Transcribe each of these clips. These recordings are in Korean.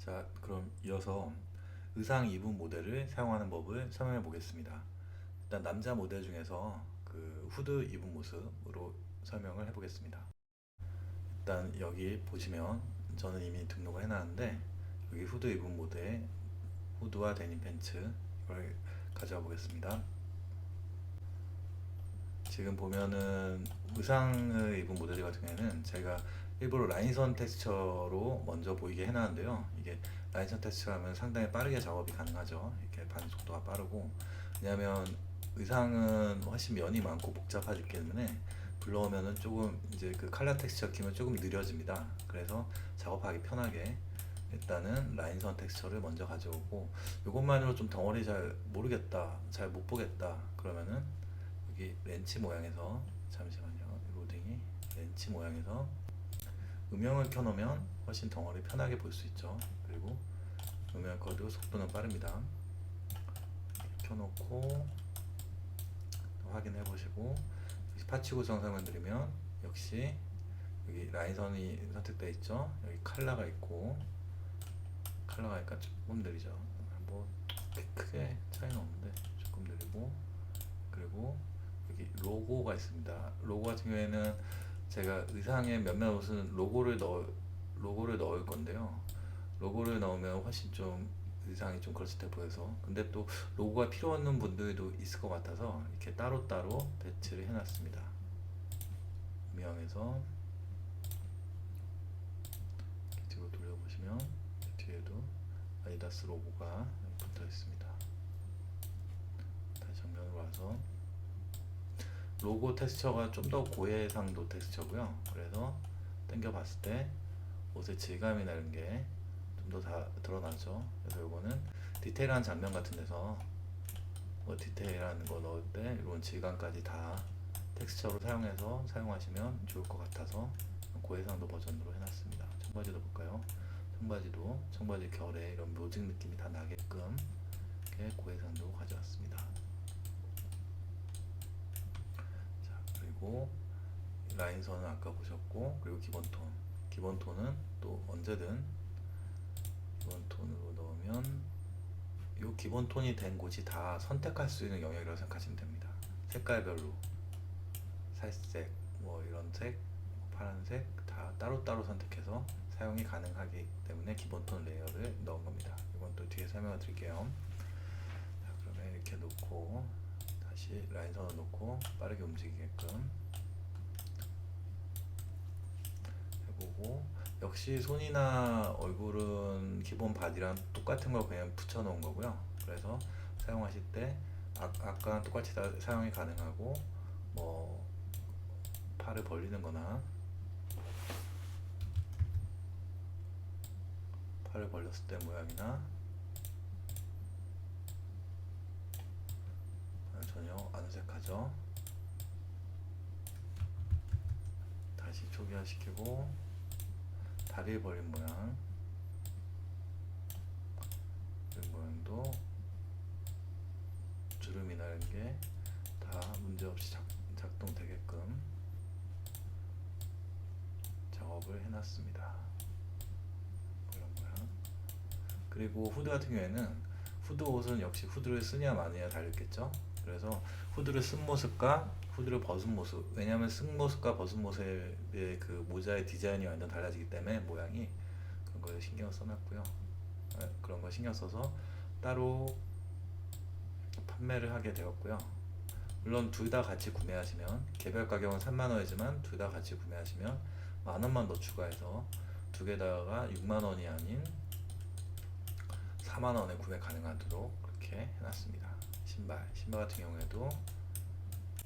자, 그럼 이어서 의상 입은 모델을 사용하는 법을 설명해 보겠습니다. 일단 남자 모델 중에서 그 후드 입은 모습으로 설명을 해 보겠습니다. 일단 여기 보시면 저는 이미 등록을 해놨는데 여기 후드 입은 모델, 후드와 데님 팬츠 이걸 가져와 보겠습니다. 지금 보면은 의상을 입은 모델 같은 경우에는 제가 일부러 라인선 텍스처로 먼저 보이게 해놨는데요. 이게 라인선 텍스처하면 상당히 빠르게 작업이 가능하죠. 이렇게 반응 속도가 빠르고, 왜냐하면 의상은 훨씬 면이 많고 복잡하기 때문에 불러오면은 조금 이제 그 칼라 텍스처 키면 조금 느려집니다. 그래서 작업하기 편하게 일단은 라인선 텍스처를 먼저 가져오고, 이것만으로 좀 덩어리 잘 모르겠다, 잘 못 보겠다 그러면은 여기 렌치 모양에서, 잠시만요, 로딩이 렌치 모양에서 음영을 켜놓으면 훨씬 덩어리 편하게 볼 수 있죠. 그리고 음영 켜도 속도는 빠릅니다. 켜놓고 확인해 보시고, 파츠 구성 설명드리면 역시 여기 라인선이 선택되어 있죠. 여기 칼라가 있고, 칼라가 약간 조금 느리죠. 뭐 크게 차이는 없는데 조금 느리고, 그리고 여기 로고가 있습니다. 로고 같은 경우에는 제가 의상에 몇몇 옷은 로고를 넣을 건데요. 로고를 넣으면 훨씬 좀 의상이 좀 그럴듯해 보여서, 근데 또 로고가 필요 없는 분들도 있을 것 같아서 이렇게 따로따로 배치를 해놨습니다. 음영에서 뒤로 돌려보시면 뒤에도 아디다스 로고가 붙어 있습니다. 다시 정면으로 와서 로고 텍스처가 좀 더 고해상도 텍스처고요. 그래서 당겨 봤을 때 옷의 질감이나 이런 게 좀 더 다 드러나죠. 그래서 요거는 디테일한 장면 같은 데서 뭐 디테일한 거 넣을 때 이런 질감까지 다 텍스처로 사용해서 사용하시면 좋을 것 같아서 고해상도 버전으로 해놨습니다. 청바지도 볼까요? 청바지 결에 이런 묘직 느낌이 다 나게끔 이렇게 고해상도 가져왔습니다. 자, 그리고 라인선은 아까 보셨고, 그리고 기본톤은 또 언제든 기본톤으로 넣으면 이 기본톤이 된 곳이 다 선택할 수 있는 영역이라고 생각하시면 됩니다. 색깔별로 살색, 뭐 이런 색, 파란색 다 따로따로 선택해서 사용이 가능하기 때문에 기본톤 레이어를 넣은 겁니다. 이건 또 뒤에 설명을 드릴게요. 자, 그러면 이렇게 놓고 다시 라인선을 놓고 빠르게 움직이게끔 해보고, 역시 손이나 얼굴은 기본 바디랑 똑같은 걸 그냥 붙여 놓은 거고요. 그래서 사용하실 때 아까랑 똑같이 다 사용이 가능하고, 뭐 팔을 벌리는 거나 팔을 벌렸을 때 모양이나 전혀 안 어색하죠. 다시 초기화시키고 다리 벌린 모양, 이 모양도 주름이나 이런 게 다 문제없이 작동되게끔 작업을 해놨습니다. 이런 모양. 그리고 후드 같은 경우에는 후드 옷은 역시 후드를 쓰냐 마느냐 달렸겠죠. 그래서 후드를 쓴 모습과 후드를 벗은 모습, 왜냐하면 쓴 모습과 벗은 모습의 그 모자의 디자인이 완전 달라지기 때문에 모양이, 그런 걸 신경 써놨고요. 그런 거 신경 써서 따로 판매를 하게 되었고요. 물론 둘 다 같이 구매하시면 개별 가격은 3만원이지만 둘 다 같이 구매하시면 만원만 더 추가해서 두 개다가 6만원이 아닌 4만원에 구매 가능하도록 그렇게 해놨습니다. 신발 같은 경우에도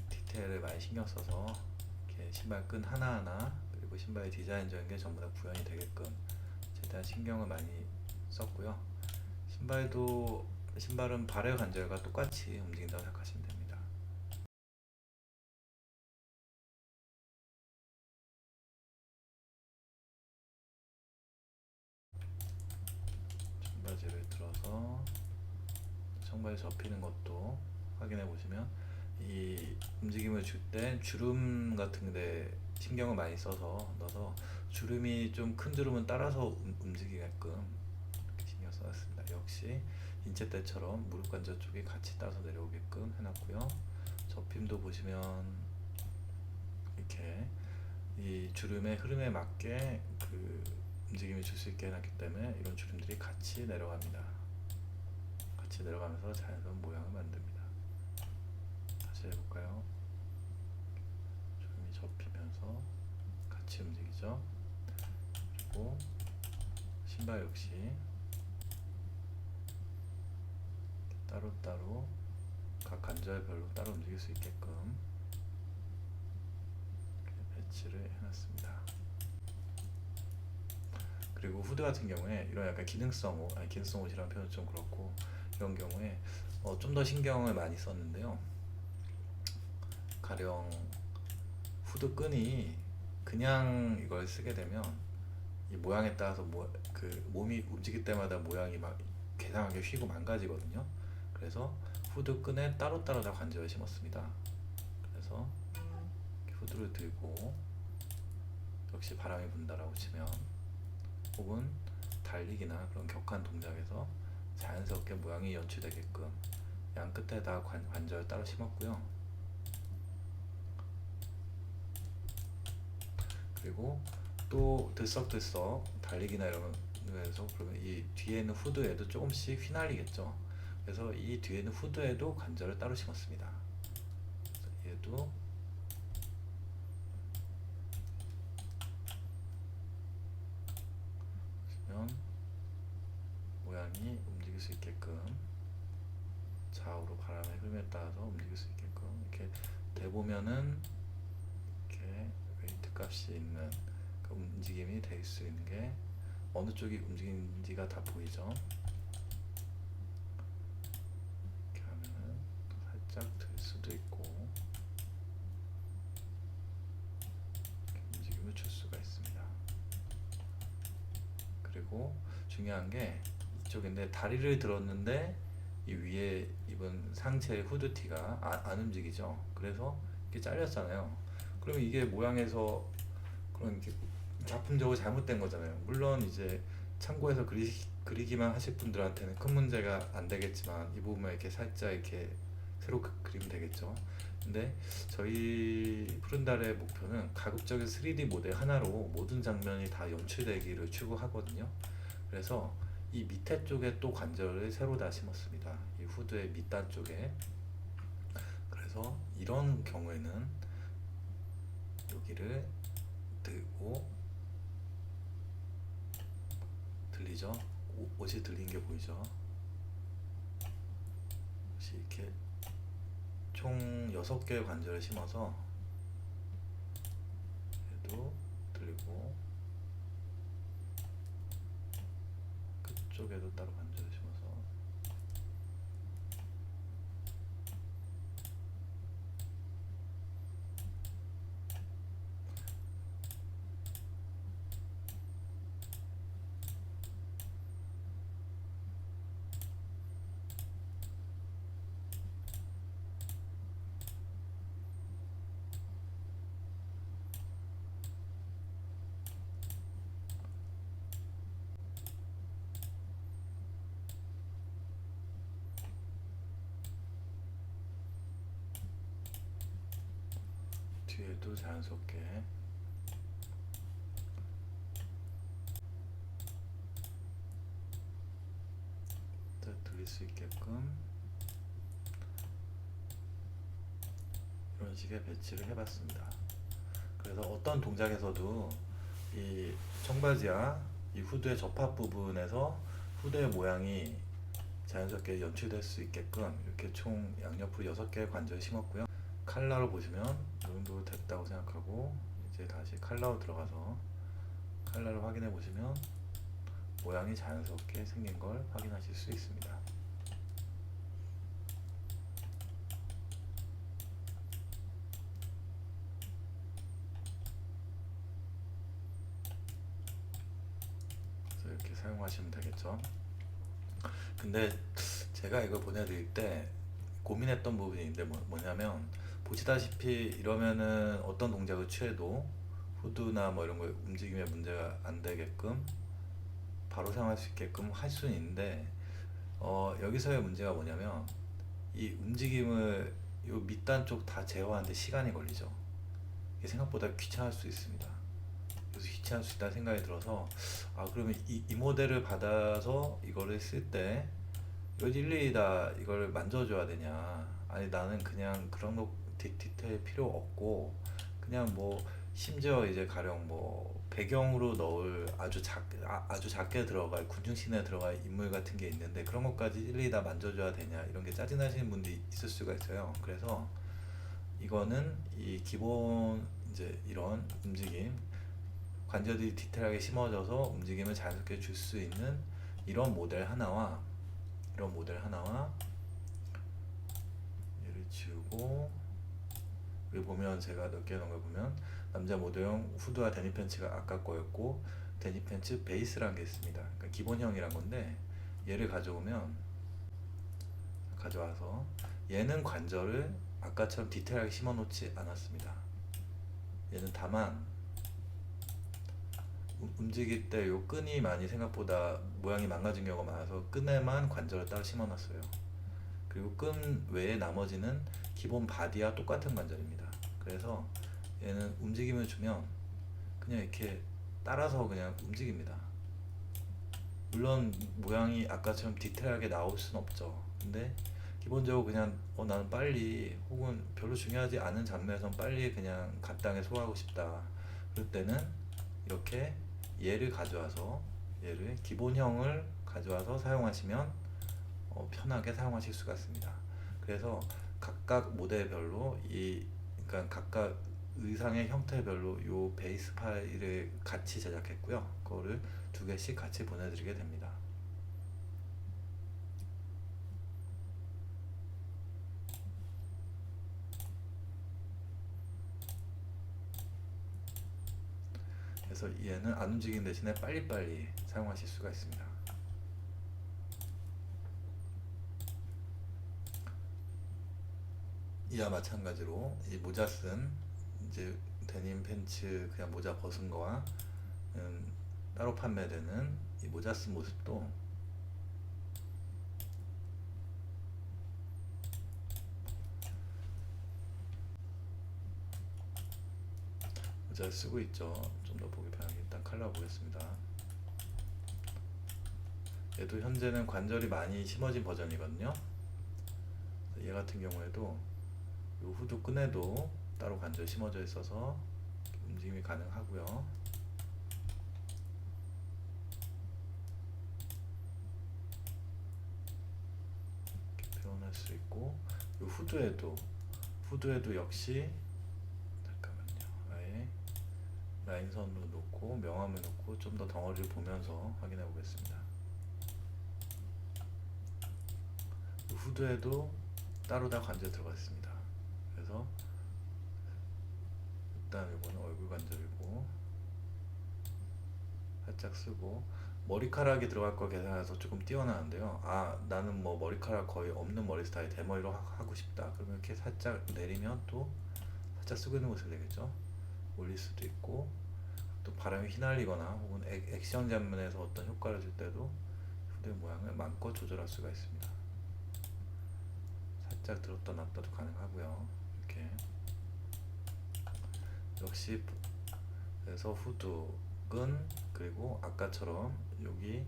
디테일을 많이 신경 써서 이렇게 신발 끈 하나하나, 그리고 신발의 디자인적인 게 전부 다 구현이 되게끔 최대한 신경을 많이 썼고요. 신발은 발열 관절과 똑같이 움직인다고 생각하시면 됩니다. 청바지를 들어서 청바지 접히는 것도 확인해 보시면, 이 움직임을 줄 때 주름 같은데 신경을 많이 넣어서 주름이 좀 큰 주름은 따라서 움직이게끔 써놨습니다. 역시 인체 때처럼 무릎 관절 쪽이 같이 따서 내려오게끔 해놨고요. 접힘도 보시면 이렇게 이 주름의 흐름에 맞게 그 움직임을 줄 수 있게 해놨기 때문에 이런 주름들이 같이 내려갑니다. 같이 내려가면서 자연스러운 모양을 만듭니다. 다시 해볼까요? 주름이 접히면서 같이 움직이죠. 그리고 신발 역시 따로따로 각 관절별로 따로 움직일 수 있게끔 배치를 해놨습니다. 그리고 후드 같은 경우에 이런 약간 기능성 옷, 기능성 옷이라는 표현은 좀 그렇고, 이런 경우에 좀 더 신경을 많이 썼는데요. 가령 후드 끈이 그냥 이걸 쓰게 되면 이 모양에 따라서 그 몸이 움직일 때마다 모양이 막 괴상하게 휘고 망가지거든요. 그래서 후드 끈에 따로따로 다 관절을 심었습니다. 그래서 후드를 들고 역시 바람이 분다라고 치면, 혹은 달리기나 그런 격한 동작에서 자연스럽게 모양이 연출되게끔 양 끝에 다 관절 따로 심었고요. 그리고 또 들썩들썩 달리기나 이런 거에서 그러면 이 뒤에 있는 후드에도 조금씩 휘날리겠죠. 그래서 이 뒤에 있는 후드에도 관절을 따로 심었습니다. 얘도 보시면 모양이 움직일 수 있게끔 좌우로 바람의 흐름에 따라서 움직일 수 있게끔 이렇게 대보면은 이렇게 웨이트 값이 있는 그 움직임이 될 수 있는 게 어느 쪽이 움직이는지가 다 보이죠. 이렇게 하면은 살짝 들 수도 있고 이렇게 움직임을 줄 수가 있습니다. 그리고 중요한 게 이쪽인데, 다리를 들었는데 이 위에 입은 상체 후드티가 안 움직이죠. 그래서 이렇게 잘렸잖아요. 그러면 이게 모양에서 그런 이렇게 작품적으로 잘못된 거잖아요. 물론 이제 참고해서 그리기만 하실 분들한테는 큰 문제가 안 되겠지만, 이 부분만 이렇게 살짝 이렇게 새로 그리면 되겠죠. 근데 저희 푸른달의 목표는 가급적인 3D 모델 하나로 모든 장면이 다 연출되기를 추구하거든요. 그래서 이 밑에 쪽에 또 관절을 새로 다 심었습니다. 이 후드의 밑단 쪽에. 그래서 이런 경우에는 여기를 들고, 들리죠? 옷이 들린 게 보이죠? 옷이 이렇게 총 6개의 관절을 심어서 얘도 들리고, 그쪽에도 따로 관절을 심어서 뒤에도 자연스럽게 들릴 수 있게끔 이런 식의 배치를 해봤습니다. 그래서 어떤 동작에서도 이 청바지와 이 후드의 접합 부분에서 후드의 모양이 자연스럽게 연출될 수 있게끔 이렇게 총 양옆으로 6개의 관절을 심었고요. 칼라로 보시면 이 정도 됐다고 생각하고, 이제 다시 칼라로 들어가서 칼라를 확인해 보시면 모양이 자연스럽게 생긴 걸 확인하실 수 있습니다. 그래서 이렇게 사용하시면 되겠죠. 근데 제가 이걸 보내드릴 때 고민했던 부분인데 뭐냐면, 보시다시피 이러면은 어떤 동작을 취해도 후드나 뭐 이런 거 움직임에 문제가 안 되게끔 바로 사용할 수 있게끔 할 수는 있는데 여기서의 문제가 뭐냐면 이 움직임을 요 밑단 쪽 다 제어하는데 시간이 걸리죠. 이게 생각보다 귀찮을 수 있습니다. 그래서 귀찮을 수 있다는 생각이 들어서 그러면 이 모델을 받아서 이거를 쓸 때 이거 일일이 다 이걸 만져줘야 되냐, 아니 나는 그냥 그런 거 디테일 필요 없고 그냥 뭐 심지어 이제 가령 뭐 배경으로 넣을 아주 작게 들어갈 군중씬에 들어갈 인물 같은 게 있는데 그런 것까지 일일이 다 만져줘야 되냐, 이런 게 짜증나시는 분들이 있을 수가 있어요. 그래서 이거는 이 기본 이제 이런 움직임, 관절이 디테일하게 심어져서 움직임을 자연스럽게 줄 수 있는 이런 모델 하나와 얘를 지우고, 여기 보면 제가 넓게 놓은 걸 보면 남자 모델용 후드와 데님 팬츠가 아까 거였고 데님 팬츠 베이스라는 게 있습니다. 그러니까 기본형이란 건데 얘를 가져와서 얘는 관절을 아까처럼 디테일하게 심어 놓지 않았습니다. 얘는 다만 움직일 때 요 끈이 많이 생각보다 모양이 망가진 경우가 많아서 끈에만 관절을 따로 심어 놨어요. 그리고 끈 외에 나머지는 기본 바디와 똑같은 관절입니다. 그래서 얘는 움직임을 주면 그냥 이렇게 따라서 그냥 움직입니다. 물론 모양이 아까처럼 디테일하게 나올 순 없죠. 근데 기본적으로 그냥 나는 빨리, 혹은 별로 중요하지 않은 장면에선 빨리 그냥 간단하게 소화하고 싶다, 그럴 때는 이렇게 얘를 기본형을 가져와서 사용하시면 편하게 사용하실 수가 있습니다. 그래서 각각 모델별로 그러니까 각각 의상의 형태별로 요 베이스 파일을 같이 제작했고요. 그거를 2개씩 같이 보내드리게 됩니다. 그래서 얘는 안 움직이는 대신에 빨리빨리 사용하실 수가 있습니다. 이와 마찬가지로 이 모자 쓴 이제 데님 팬츠 그냥 모자 벗은 거와 따로 판매되는 이 모자 쓴 모습도 모자를 쓰고 있죠. 좀 더 보기 편하게 일단 컬러 보겠습니다. 얘도 현재는 관절이 많이 심어진 버전이거든요. 얘 같은 경우에도 이 후드 끈에도 따로 관절 심어져 있어서 움직임이 가능하고요. 이렇게 표현할 수 있고, 이 후드에도 역시 잠깐만요. 라인선으로 놓고 명암을 놓고 좀 더 덩어리를 보면서 확인해 보겠습니다. 이 후드에도 따로 다 관절 들어가 있습니다. 그래서 일단 이거는 얼굴 관절이고 살짝 쓰고, 머리카락이 들어갈 거 계산해서 조금 띄어나는데요. 나는 뭐 머리카락 거의 없는 머리 스타일 대머리로 하고 싶다, 그러면 이렇게 살짝 내리면 또 살짝 쓰고 있는 모습이 되겠죠. 올릴 수도 있고, 또 바람이 휘날리거나 혹은 액션 장면에서 어떤 효과를 줄 때도 후드의 모양을 마음껏 조절할 수가 있습니다. 살짝 들었다 놨다도 가능하고요. 이렇게 역시 그래서 후드 끈, 그리고 아까처럼 여기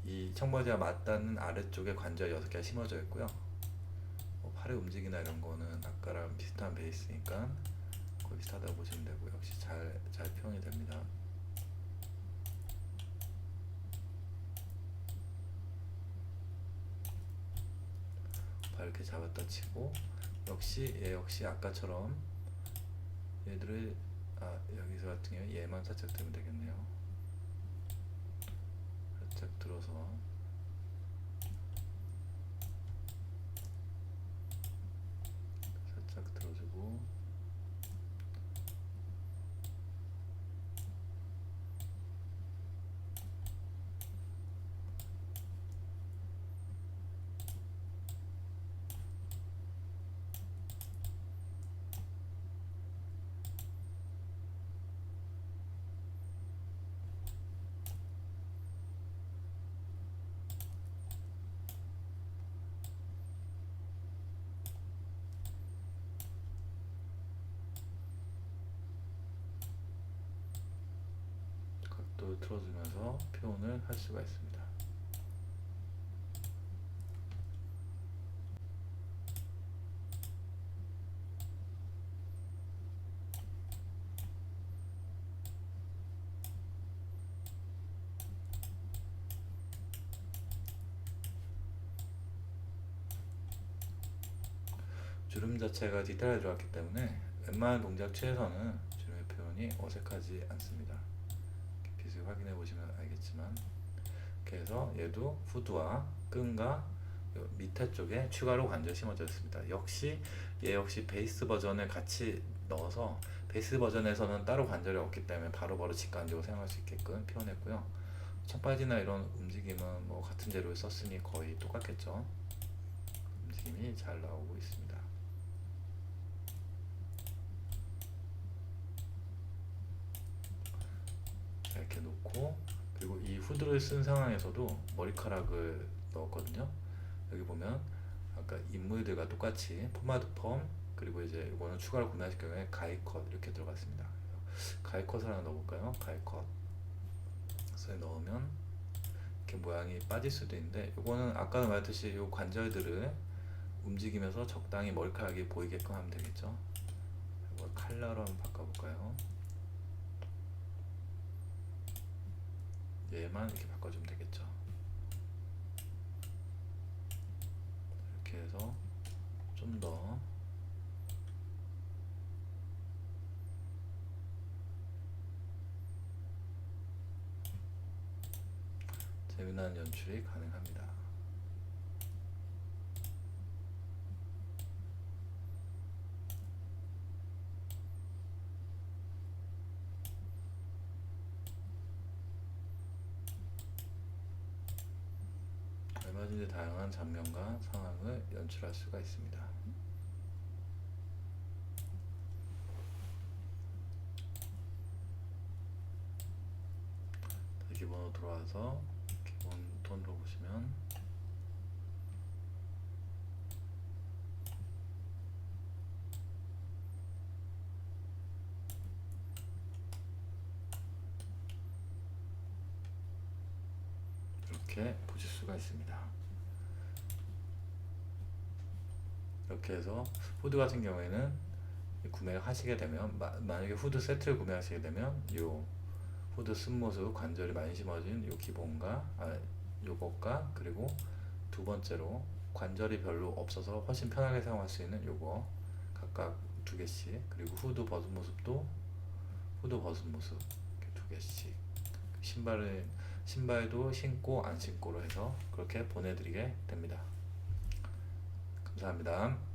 이 청바지와 맞닿는 아래쪽에 관절 6개가 심어져 있고요. 팔의 움직이나 이런 거는 아까랑 비슷한 베이스니까 거의 비슷하다고 보시면 되고, 역시 잘 표현이 됩니다. 발 이렇게 잡았다 치고, 역시 아까처럼 얘들을 여기서 같은 경우 얘만 살짝 들면 되겠네요. 살짝 들어서 살짝 들어주고, 음악도 틀어주면서 표현을 할 수가 있습니다. 주름 자체가 디테일하게 들어갔기 때문에 웬만한 동작 취해서는 주름의 표현이 어색하지 않습니다. 빛을 확인해 보시면 알겠지만, 그래서 얘도 후드와 끈과 밑에 쪽에 추가로 관절 심어져 있습니다. 얘 역시 베이스 버전을 같이 넣어서, 베이스 버전에서는 따로 관절이 없기 때문에 바로바로 직관적으로 사용할 수 있게끔 표현했고요. 청바지나 이런 움직임은 뭐 같은 재료를 썼으니 거의 똑같겠죠. 움직임이 잘 나오고 있습니다. 이렇게 놓고, 그리고 이 후드를 쓴 상황에서도 머리카락을 넣었거든요. 여기 보면 아까 인물들과 똑같이 포마드 펌, 그리고 이제 이거는 추가로 구매하실 경우에 가이컷 이렇게 들어갔습니다. 가이컷을 하나 넣어볼까요? 가이컷을 넣으면 이렇게 모양이 빠질 수도 있는데, 이거는 아까도 말했듯이 이 관절들을 움직이면서 적당히 머리카락이 보이게끔 하면 되겠죠. 이걸 칼라로 한번 바꿔볼까요? 얘만 이렇게 바꿔주면 되겠죠. 이렇게 해서 좀 더 재미난 연출이 가능합니다. 얼마든지 다양한 장면과 상황을 연출할 수가 있습니다. 기본으로 들어와서 기본 톤으로 보시면 이렇게 보실 수가 있습니다. 이렇게 해서 후드 같은 경우에는 구매를 하시게 되면, 만약에 후드 세트를 구매하시게 되면 요 후드 쓴 모습, 관절이 많이 심어진 요 기본과 요것과, 그리고 두 번째로 관절이 별로 없어서 훨씬 편하게 사용할 수 있는 요거 각각 두 개씩, 그리고 후드 벗은 모습도 후드 벗은 모습 이렇게 두 개씩, 신발도 신고 안 신고로 해서 그렇게 보내드리게 됩니다. 감사합니다.